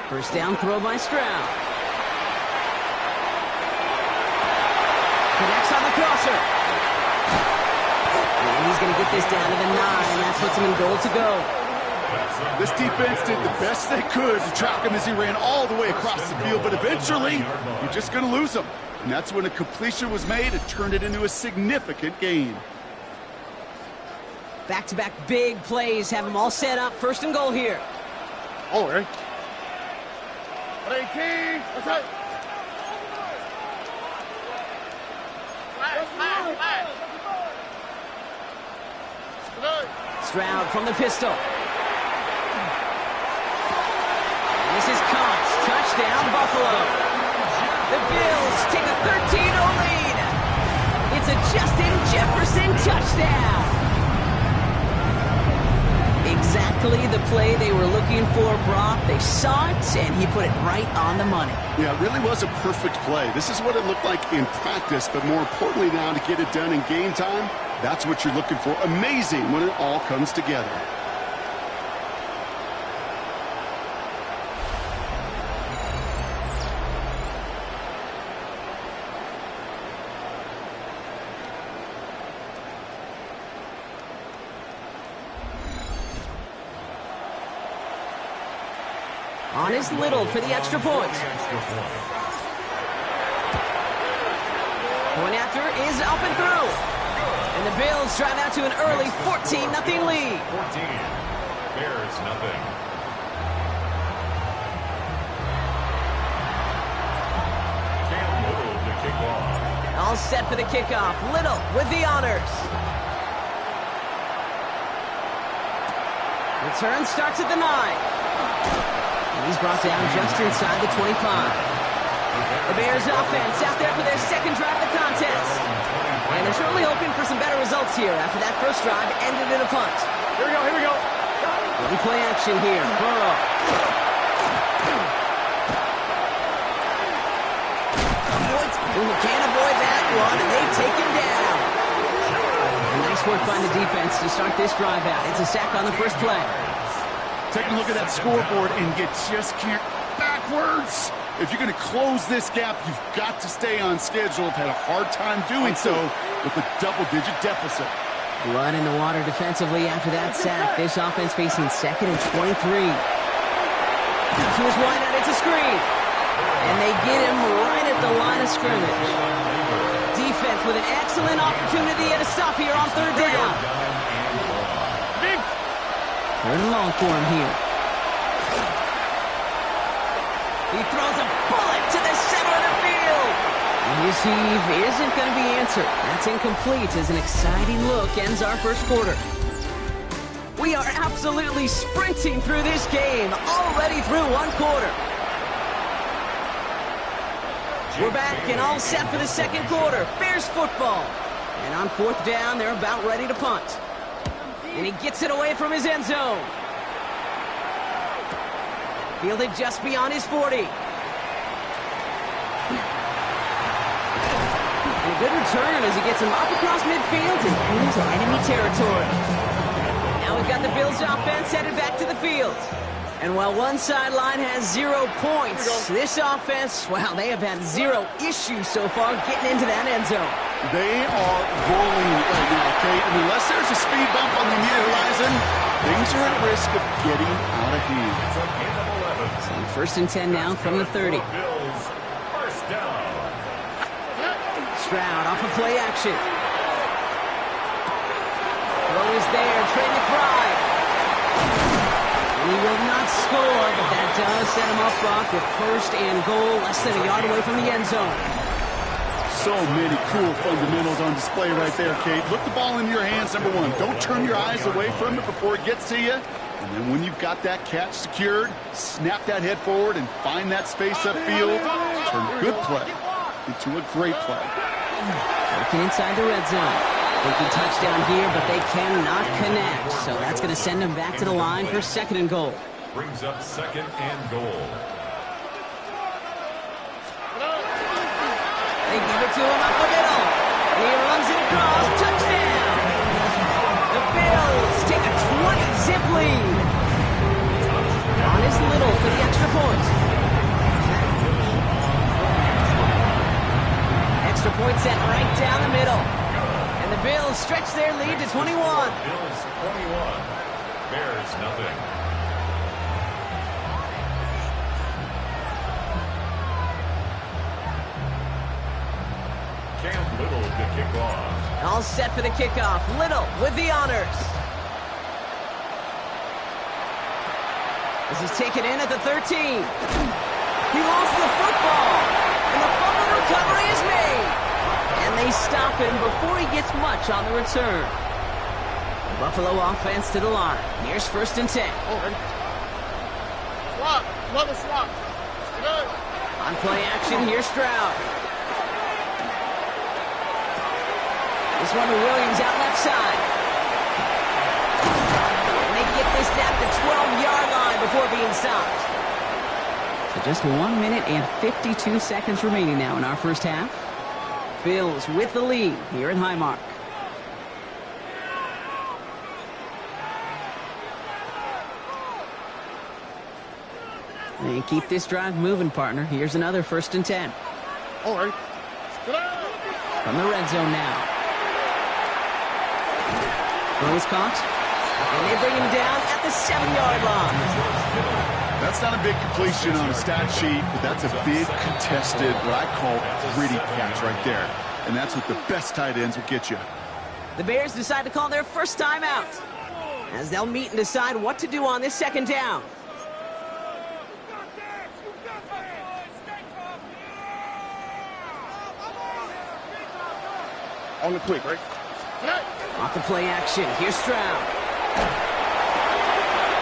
First down throw by Stroud. Connects on the crosser. And he's going to get this down to the 9. That puts him in goal to go. This defense did the best they could to track him as he ran all the way across the field, but eventually, you're just going to lose him. And that's when a completion was made and turned it into a significant gain. Back-to-back big plays have them all set up. First and goal here. All right. Stroud from the pistol. And this is Cox. Touchdown, Buffalo. The Bills take a 13-0 lead. It's a Justin Jefferson touchdown. Exactly the play they were looking for, Brock. They saw it, and he put it right on the money. Yeah, it really was a perfect play. This is what it looked like in practice, but more importantly now to get it done in game time, that's what you're looking for. Amazing when it all comes together. On is Little for the extra point. Point after is up and through. And the Bills drive out to an early 14-0 lead. 14. Bears nothing. Cam Little to kick off. All set for the kickoff. Little with the honors. Return starts at the 9. And he's brought down just inside the 25. The Bears offense out there for their second drive of the contest. And they're certainly hoping for some better results here after that first drive ended in a punt. Here we go. Ready play action here. Burrow. Can't avoid that one, and they take him down. Nice work by the defense to start this drive out. It's a sack on the first play. Take a look at that scoreboard, and you just can't backwards. If you're going to close this gap, you've got to stay on schedule. I've had a hard time doing so with a double-digit deficit. Blood in the water defensively after that sack. This offense facing 2nd and 23. To his wideout, it's a screen. And they get him right at the line of scrimmage. Defense with an excellent opportunity at a stop here on 3rd down. Third and long for him here. He throws a bullet to the center of the field. His heave isn't going to be answered. That's incomplete as an exciting look ends our first quarter. We are absolutely sprinting through this game, already through one quarter. We're back and all set for the second quarter. Bears football. And on 4th down, they're about ready to punt. And he gets it away from his end zone. Fielded just beyond his 40. And a good return as he gets him up across midfield and into enemy territory. Now we've got the Bills offense headed back to the field. And while one sideline has 0 points, this offense, well, they have had 0 issues so far getting into that end zone. They are rolling right now, Kate. And unless there's a speed bump on the immediate horizon, things are at risk of getting out of hand. So 1st and 10 now from the 30. First down. Stroud off of play action. Throw is there, Trey McBride. He will not score, but that does set him up, Brock, with 1st and goal, less than a yard away from the end zone. So many cool fundamentals on display right there, Kate. Look the ball into your hands, number 1. Don't turn your eyes away from it before it gets to you. And then when you've got that catch secured, snap that head forward and find that space upfield. Turn a good play into a great play. Working inside the red zone. Thinking touchdown here, but they cannot connect. So that's going to send them back to the line for 2nd and goal. Brings up 2nd and goal. They give it to him up the middle. And he runs it across. Touchdown! The Bills take a 20-zip lead. gets sent right down the middle. And the Bills stretch their lead to 21. Bills 21. Bears nothing. Cam Little to kick off. All set for the kickoff. Little with the honors. This is taken in at the 13. He lost the football. And the fumble recovery is made. And they stop him before he gets much on the return. The Buffalo offense to the line. Here's 1st and 10. Swap. Another swap. Good. On play action, here's Stroud. This one to Williams out left side. And they get this down to the 12-yard line before being stopped. So just 1 minute and 52 seconds remaining now in our first half. Bills with the lead here at Highmark. And keep this drive moving, partner. Here's another 1st and 10. All right. From the red zone now. Throws caught. And they bring him down at the 7-yard line. That's not a big completion on a stat sheet, but that's a big contested, what I call gritty catch right there. And that's what the best tight ends will get you. The Bears decide to call their first time out, as they'll meet and decide what to do on this 2nd down. On the quick, right? Off the play action, here's Stroud.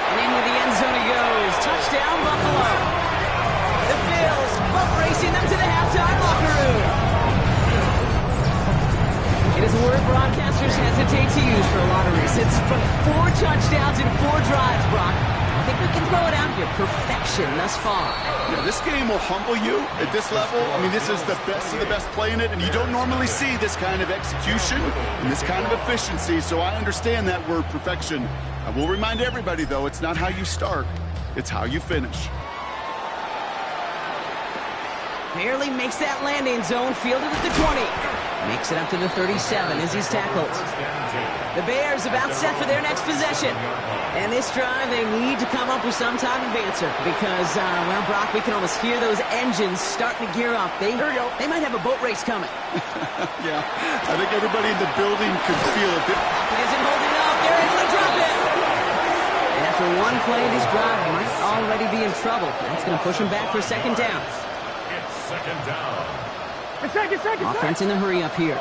And into the end zone he goes. Touchdown, Buffalo. The Bills both racing them to the halftime locker room. It is a word broadcasters hesitate to use for a lot of reasons, but 4 touchdowns in 4 drives, Brock. I think we can throw it out here. Perfection thus far. Yeah, this game will humble you at this level. I mean, this is the best of the best playing it, and you don't normally see this kind of execution and this kind of efficiency, so I understand that word perfection. I will remind everybody, though, it's not how you start, it's how you finish. Barely makes that landing zone, fielded at the 20. Makes it up to the 37 as he's tackled. The Bears about set for their next possession. And this drive, they need to come up with some type of answer because, well, Brock, we can almost hear those engines starting to gear up. They might have a boat race coming. Yeah, I think everybody in the building could feel it. Pocket isn't holding up. They're able to drop it. And after one play, this drive might already be in trouble. That's going to push him back for 2nd down. It's 2nd down. Offense in the hurry up here.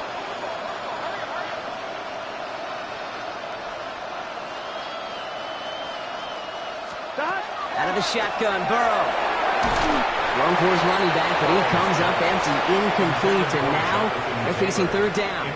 Out of the shotgun, Burrow. Thrown for his running back, but he comes up empty, incomplete, and now they're facing 3rd down.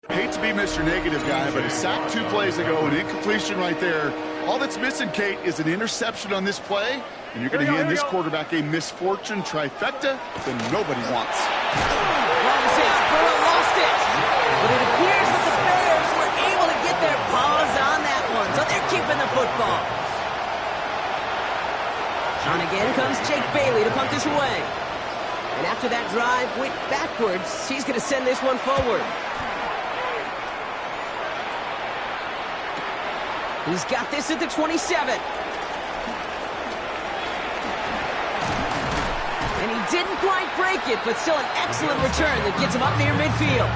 Hate to be Mr. Negative guy, but a sack 2 plays ago, an incompletion right there. All that's missing, Kate, is an interception on this play, and you're going to hand this quarterback a misfortune trifecta that nobody wants. Burrow lost it, but it appears that the Bears were able to get their paws on that one, so they're keeping the football. On again comes Jake Bailey to punt this away. And after that drive went backwards, he's going to send this one forward. He's got this at the 27. didn't quite break it, but still an excellent return that gets him up near midfield.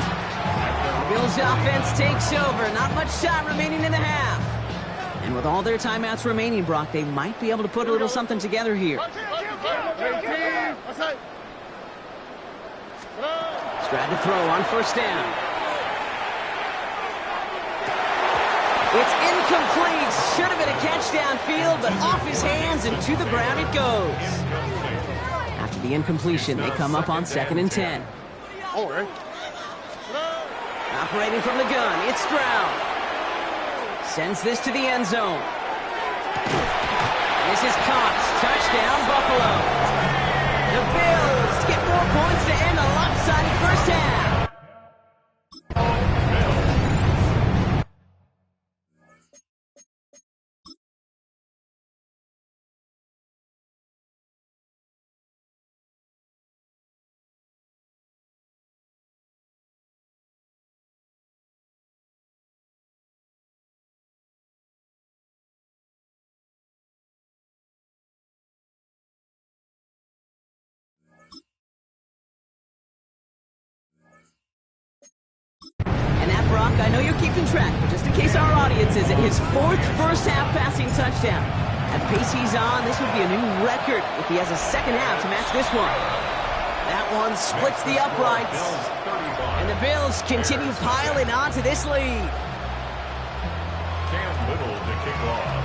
Bills offense takes over. Not much time remaining in the half. And with all their timeouts remaining, Brock, they might be able to put a little something together here. Strad to throw on first down. It's incomplete. Should have been a catch downfield, but off his hands and to the ground it goes. After the incompletion, they come up on 2nd and 10. All right. Operating from the gun, it's Stroud. Sends this to the end zone. And this is caught. Touchdown, Buffalo. The Bills get more points to end a lopsided first half. Brock, I know you're keeping track, but just in case our audience isn't, his 4th first-half passing touchdown. At the pace he's on, this would be a new record if he has a second half to match this one. That one splits the uprights, and the Bills continue piling on to this lead. Cam Little to kick off.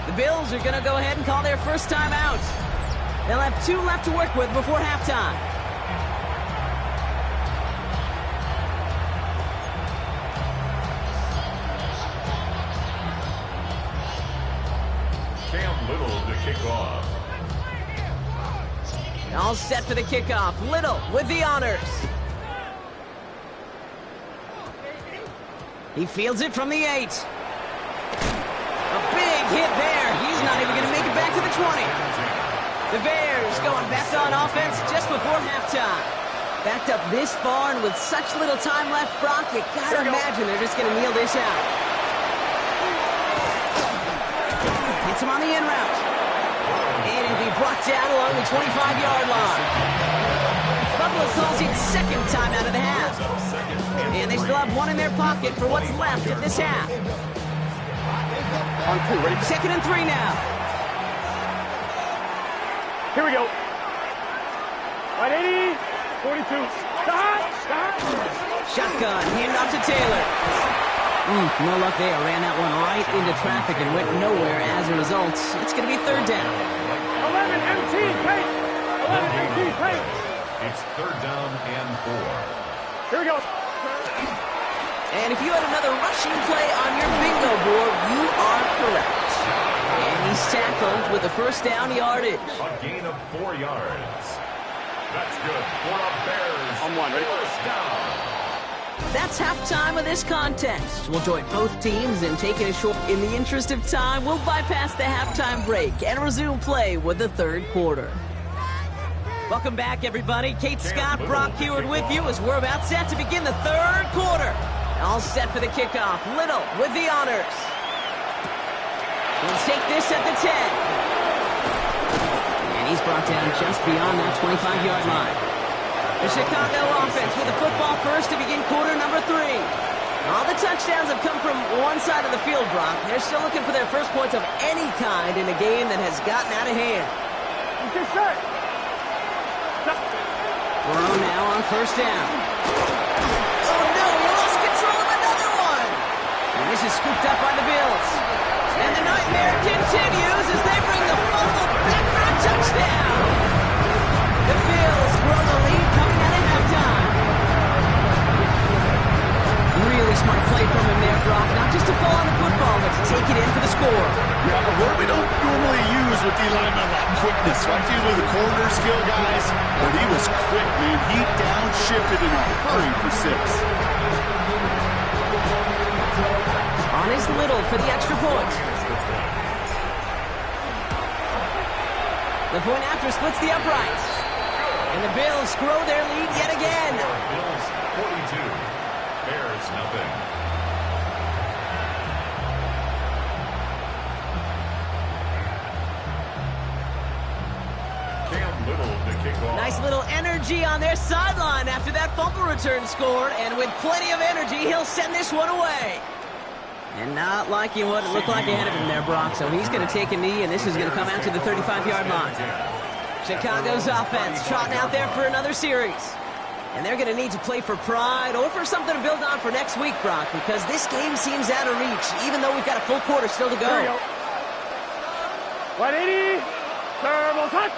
The Bills are going to go ahead and call their first time out. They'll have 2 left to work with before halftime. Little to kick off. All set for the kickoff. Little with the honors. He fields it from the 8. A big hit there. He's not even going to make it back to the 20. The Bears going back on offense just before halftime. Backed up this far and with such little time left, Brock, you gotta imagine they're just going to kneel this out. Hits him on the in route. And he'll be brought down along the 25-yard line. Buffalo calls it 2nd time out of the half. And they still have 1 in their pocket for what's left of this half. On 2, ready? 2nd and 3 now. Here we go. 180, 42. Stop! Shotgun, handoff to Taylor. No luck there. Ran that one right into traffic and went nowhere as a result. It's going to be 3rd down. 11 MT, paint! 11 MT, paint! It's 3rd down and 4. Here we go. And if you had another rushing play on your bingo board, you are correct. And he's tackled with the first down yardage. A gain of 4 yards. That's good for a Bears. On 1, ready? First down. That's halftime of this contest. We'll join both teams in taking a short. In the interest of time, we'll bypass the halftime break and resume play with the 3rd quarter. Welcome back, everybody. Kate Scott, Brock Heward with you as we're about set to begin the 3rd quarter. All set for the kickoff. Little with the honors. He'll take this at the 10. And he's brought down just beyond that 25-yard line. The Chicago offense with the football first to begin quarter number 3. All the touchdowns have come from one side of the field, Brock. They're still looking for their first points of any kind in a game that has gotten out of hand. Burrow now on first down. Oh no, he lost control of another one. And this is scooped up by the Bills. And the nightmare continues as they bring the fumble back for a touchdown. The Bills grow the lead coming out of halftime. Really smart play from him there, Brock. Not just to fall on the football, but to take it in for the score. Yeah, a word we don't normally use with D linemen, that quickness, right? Usually the corner skill guys, but he was quick, man. He downshifted in a hurry for 6. On is Little for the extra point. The point after splits the uprights. And the Bills grow their lead yet again. Bills 42. Bears nothing. Cam Little to kick Nice little energy on their sideline after that fumble return scored, and with plenty of energy, he'll send this one away. And not liking what it looked like ahead of him there, Brock, so he's going to take a knee, and this is going to come out to the 35-yard line. Chicago's offense trotting out there for another series. And they're going to need to play for pride or for something to build on for next week, Brock, because this game seems out of reach, even though we've got a full quarter still to go. There we go. 180. Terrible touch.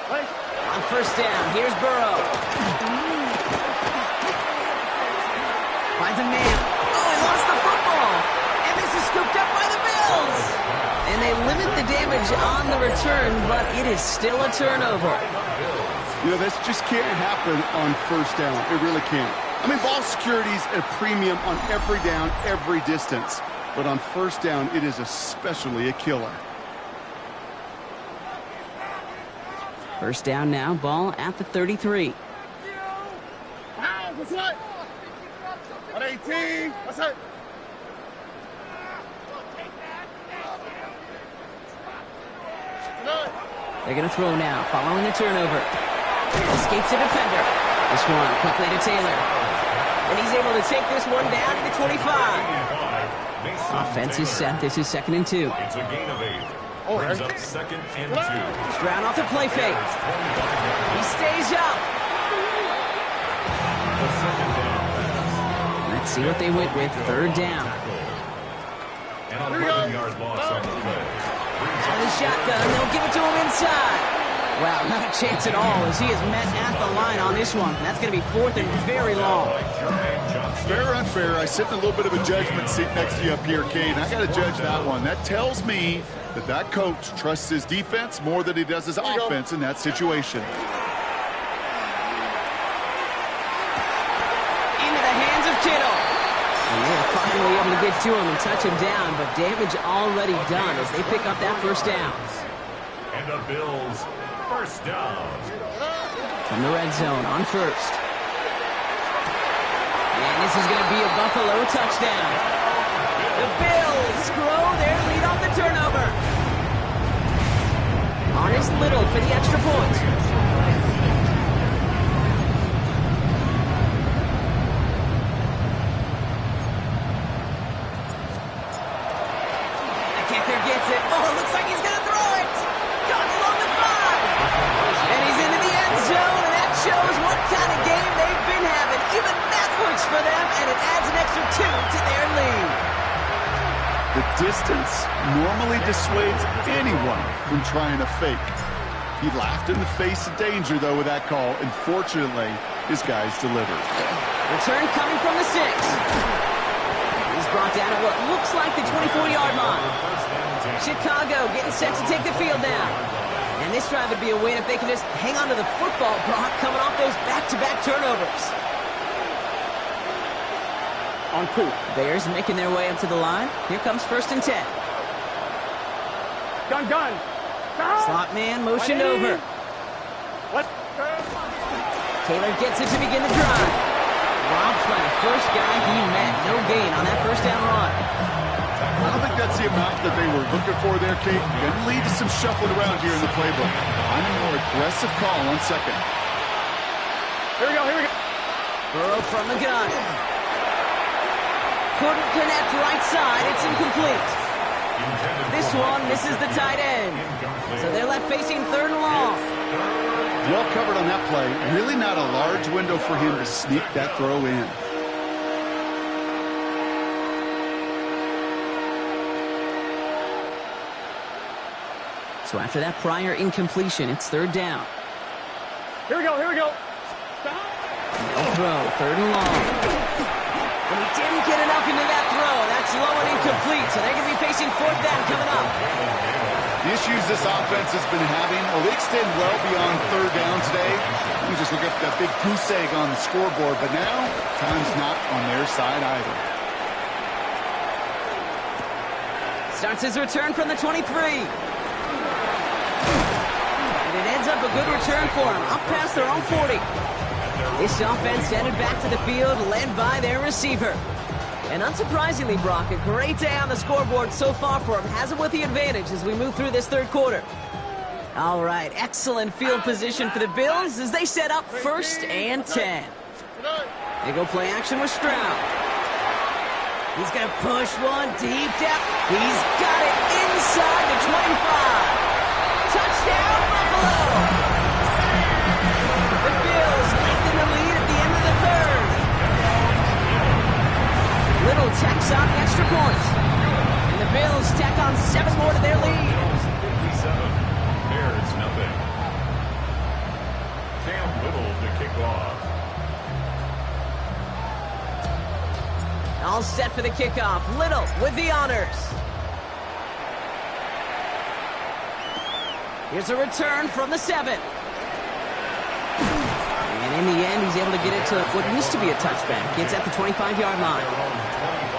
On first down, here's Burrow. Finds a man. Oh, he lost the football. And this is scooped up by the Bills. And they limit the damage on the return, but it is still a turnover. You know, this just can't happen on first down. It really can't. I mean, ball security's at a premium on every down, every distance. But on first down, it is especially a killer. First down now, ball at the 33. What's that? 118. What's that? They're going to throw now, following the turnover. Escapes a defender. This one quickly to Taylor. And he's able to take this one down to the 25. Offense is set. This is 2nd and 2. It's a gain of 8. Brings up 2nd and 2. Stroud off the play fake. He stays up. Let's see what they went with. 3rd down. An 11-yard loss on the play. Out of the shotgun. They'll give it to him inside. Wow, not a chance at all as he is met at the line on this one. That's going to be 4th and very long. Fair or unfair, I sit in a little bit of a judgment seat next to you up here, Cade. I got to judge that one. That tells me that coach trusts his defense more than he does his offense in that situation. Into the hands of Kittle. And they're finally able to get to him and touch him down, but damage already done as they pick up that first down. And the Bills, first down. From the red zone on first. And this is going to be a Buffalo touchdown. The Bills grow their lead on the turnover. Honest Little for the extra point. The kicker gets it. Oh, it looks like he's going to throw it. Caught along the 5. And he's into the end zone, and that shows what kind of game they've been having. Even that works for them, and it adds an extra 2 to their lead. The distance normally dissuades anyone from trying to fake. He laughed in the face of danger, though, with that call, and fortunately, his guys delivered. Return coming from the 6. He's brought down at what looks like the 24-yard line. Chicago getting set to take the field now. And this drive would be a win if they can just hang on to the football, Brock, coming off those back-to-back turnovers. On 2. Bears making their way up to the line. Here comes 1st and 10. Gun. Slot man motioned over. What? Taylor gets it to begin the drive. Robbed by the first guy he met. No gain on that first down run. I don't think that's the amount that they were looking for there, Kate. Going to lead to some shuffling around here in the playbook. I'm a more aggressive call on 2nd. Here we go. Burrow from the gun. Couldn't connect right side. It's incomplete. This one misses the tight end. So they're left facing 3rd and long. Well covered on that play. Really not a large window for him to sneak that throw in. So after that prior incompletion, it's 3rd down. Here we go. No throw, 3rd and long. And he didn't get enough into that throw. That's low and incomplete, so they're going to be facing 4th down coming up. The issues this offense has been having, well, they extend well beyond 3rd down today. You just look at that big goose egg on the scoreboard, but now time's not on their side either. Starts his return from the 23. And it ends up a good return for him, up past their own 40. This offense headed back to the field, led by their receiver. And unsurprisingly, Brock, a great day on the scoreboard so far for him. Has him with the advantage as we move through this 3rd quarter. All right, excellent field position for the Bills as they set up 1st and 10. They go play action with Stroud. He's going to push one deep down. He's got it inside the 25. Touchdown, Buffalo! The Bills lengthen the lead at the end of the 3rd. Little tacks on the extra point. And the Bills tack on 7 more to their lead. 57. Bears nothing. Cam Little to kick off. All set for the kickoff. Little with the honors. Here's a return from the 7. And in the end, he's able to get it to what used to be a touchback. It's at the 25-yard line.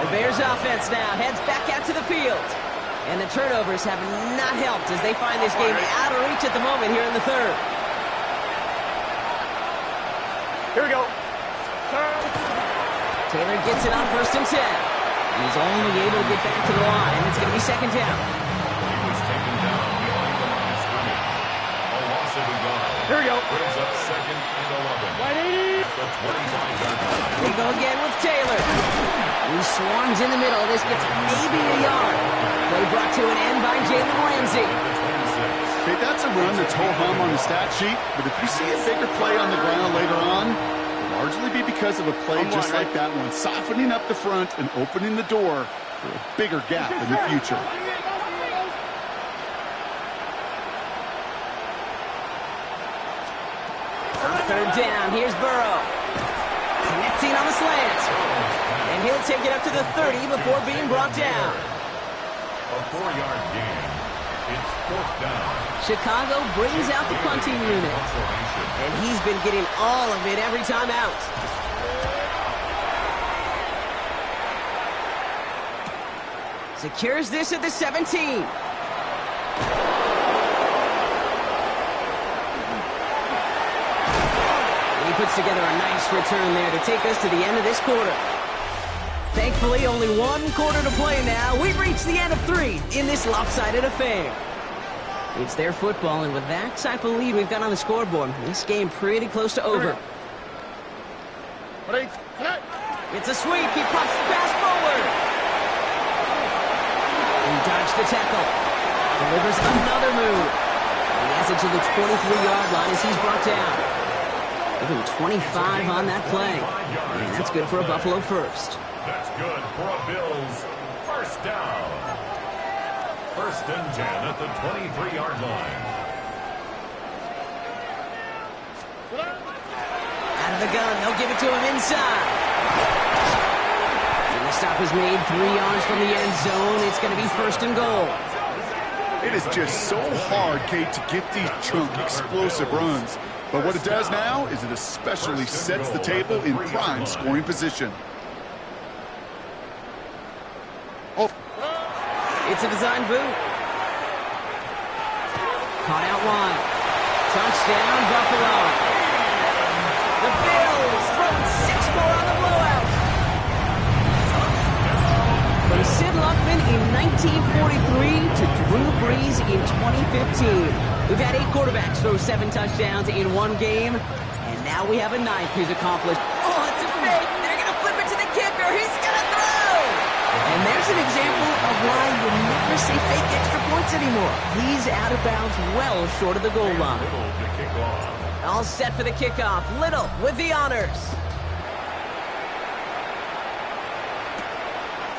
The Bears offense now heads back out to the field. And the turnovers have not helped as they find this game out of reach at the moment here in the 3rd. Here we go. Taylor gets it on 1st and 10. He's only able to get back to the line. It's going to be 2nd down. He was taken down behind the line of scrimmage. A loss of a yard. Here we go. Brings up 2nd and 11. Wide 80. The 25-yard line. They go again with Taylor. He swarms in the middle. This gets maybe a yard. Play brought to an end by Jalen Ramsey. Okay, that's a run that's ho-hum on the stat sheet, but if you see a bigger play on the ground later on, it'll largely be because of a play just like that one, softening up the front and opening the door for a bigger gap in the future. 3rd down. Here's Burrow. Connecting on the slant. And he'll take it up to the 30 before being brought down. A 4-yard gain. It's 4th down. Chicago brings out the punting unit. And he's been getting all of it every time out. Secures this at the 17. He puts together a nice return there to take us to the end of this quarter. Thankfully, only 1 quarter to play now. We've reached the end of 3 in this lopsided affair. It's their football, and with that type of lead we've got on the scoreboard, this game pretty close to over. It's a sweep. He pops the pass forward. He dodged the tackle. Delivers another move. He has it to the 23-yard line as he's brought down. Give him 25 on that play. And that's good for a Buffalo first. That's good for a Bills 1st down. 1st and 10 at the 23-yard line. Out of the gun. They'll give it to him inside. And the stop is made 3 yards from the end zone. It's going to be 1st and goal. It is just so hard, Kate, to get these chunk, explosive runs. But what it does now is it especially sets the table in prime scoring position. Oh. It's a design boot. Caught out wide. Touchdown, Buffalo. The Bills throwing 6 more on the blowout. From Sid Luckman in 1943 to Drew Brees in 2015. We've had 8 quarterbacks throw 7 touchdowns in 1 game, and now we have a 9th who's accomplished. Oh, it's a fake. They're going to flip it to the kicker. He's going to throw. And there's an example of why you never see fake extra points anymore. He's out of bounds well short of the goal line. All set for the kickoff. Little with the honors.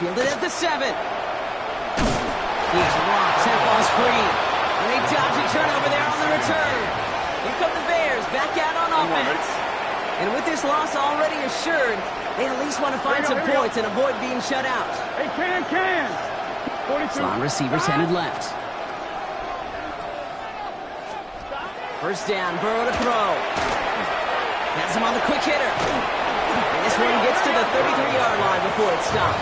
Fielded at the 7. He's rocked. That ball's free. And they dodge a turnover there on the return. Here come the Bears back out on offense. And with this loss already assured, they at least want to find some points and avoid being shut out. Hey, can. 42. Slot receivers headed left. 1st down, Burrow to throw. Has him on the quick hitter. And this one gets to the 33-yard line before it's stopped.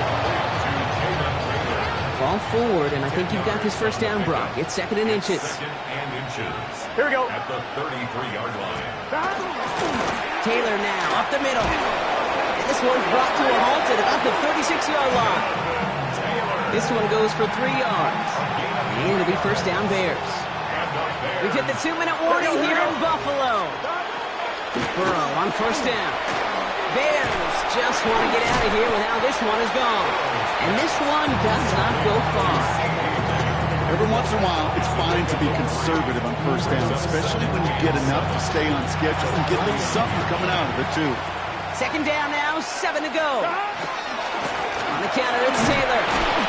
Fall forward, and I think you've got this 1st down, Brock. It's 2nd and inches. 2nd and inches. Here we go. At the 33-yard line. Taylor now up the middle. And this one's brought to a halt at about the 36-yard line. This one goes for 3 yards. And it'll be 1st down Bears. And We've hit the 2-minute warning here in Buffalo. Burrow on first down. Bears just want to get out of here with how this one is gone. And this one does not go far. Every once in a while, it's fine to be conservative on first down, especially when you get enough to stay on schedule and get a little something coming out of it, too. Second down now, 7 to go. On the counter, it's Taylor.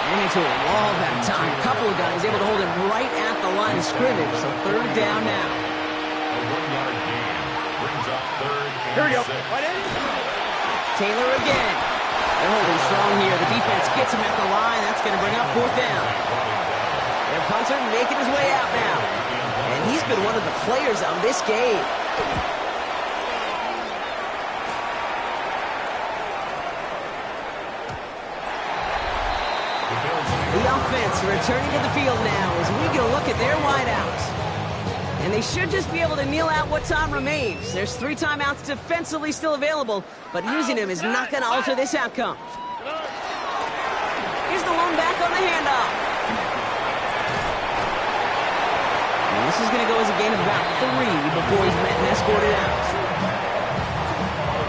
And into a wall that time. A couple of guys able to hold him right at the line of scrimmage, so third down now. A 1-yard gain brings up third and Here we go. 6. Taylor again. They're holding strong here. The defense gets him at the line. That's going to bring up fourth down. Their punter making his way out now. And he's been one of the players on this game. The offense returning to the field now as we get a look at their wideouts. And they should just be able to kneel out what time remains. There's 3 timeouts defensively still available, but using them is not going to alter this outcome. Here's the lone back on the handoff. And this is going to go as a gain of about 3 before he's met and escorted out.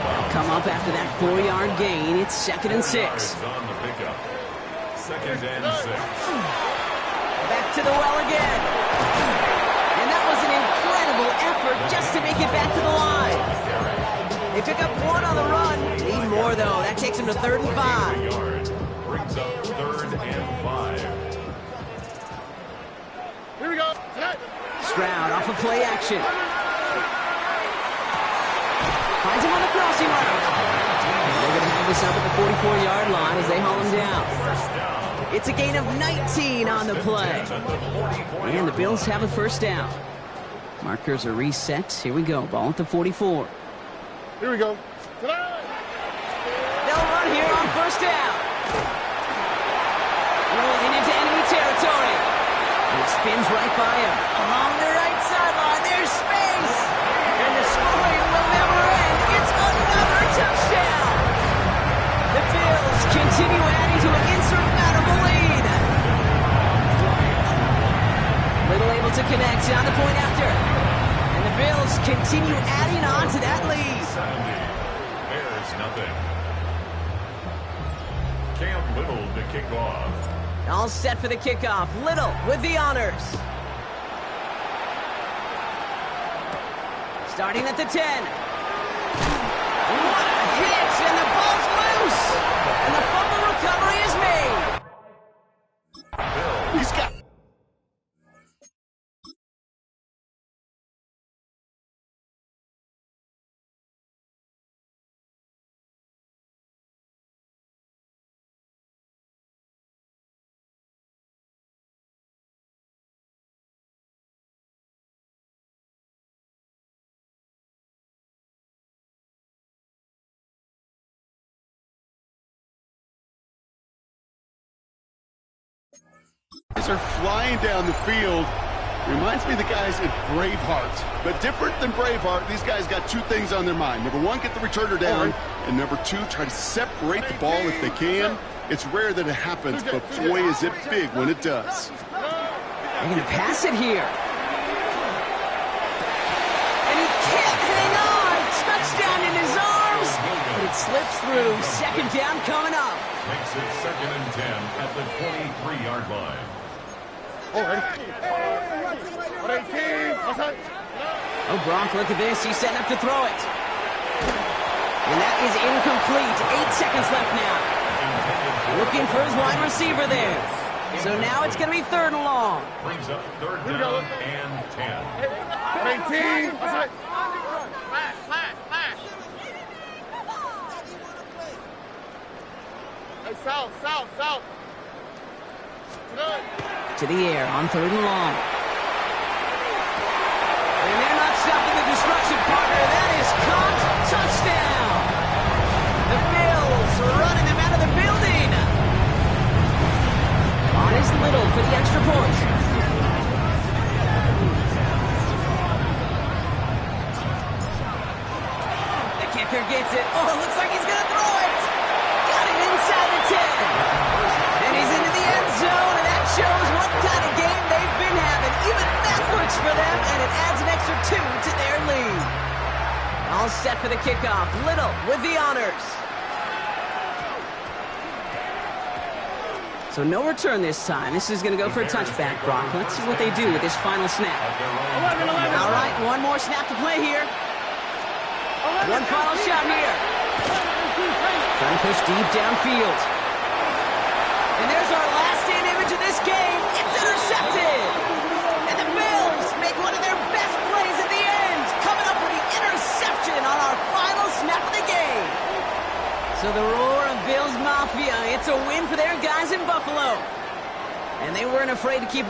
They'll come up after that 4-yard gain. It's 2nd and 6. On the pickup. 2nd and 6. Back to the well again. And that was an incredible effort just to make it back to the line. They pick up 1 on the run. Need more, though. That takes them to 3rd and 5. Brings up 3rd and 5. Here we go. Stroud off of play action. Finds him on the crossing route. They're going to have this up at the 44-yard line as they haul him down. It's a gain of 19 on the play. And the Bills have a first down. Markers are reset. Here we go. Ball at the 44. Here we go. They'll run here on first down. Rolling into enemy territory. And it spins right by him. Along the right sideline, there's space. And the scoring will never end. It's another touchdown. The Bills continue adding to an insurmountable lead. Little able to connect on the point after. And the Bills continue adding on to that lead. 70. Bears nothing. Cam Little to kick off. All set for the kickoff. Little with the honors. Starting at the 10. What a hit! And the ball's loose! And the fumble recovery is made. He's got... Guys are flying down the field. Reminds me of the guys in Braveheart. But different than Braveheart, these guys got 2 things on their mind. Number 1, get the returner down. And number 2, try to separate the ball if they can. It's rare that it happens, but boy, is it big when it does. They're going to pass it here. And he can't hang on. Touchdown in his arms. But it slips through. 2nd down coming up. Makes it 2nd and 10 at the 23-yard line. Oh, Gronk, look at this. He's setting up to throw it. And that is incomplete. 8 seconds left now. Looking for his wide receiver there. So now it's going to be 3rd and long. Brings up 3rd down and 10. 18. South. To the air on 3rd and long. And they're not stopping the destruction, partner. That is caught. Touchdown. The Bills running them out of the building. On is Little for the extra point. The kicker gets it. Oh, it looks like he's going to throw it. Got it inside the 10. And he's into the end zone, and that shows what kind of game they've been having. Even backwards for all set for the kickoff. Little with the honors. So no return this time. This is going to go for a touchback, Brock. Let's see what they do with this final snap. 11. All right, one more snap to play here. One final shot here. Trying to push deep downfield. And there's our last-stand image of this game. It's intercepted. And the Bills make one of their best plays at the end, coming up with the interception on our final snap of the game. So the roar of Bills Mafia, it's a win for their guys in Buffalo. And they weren't afraid to keep...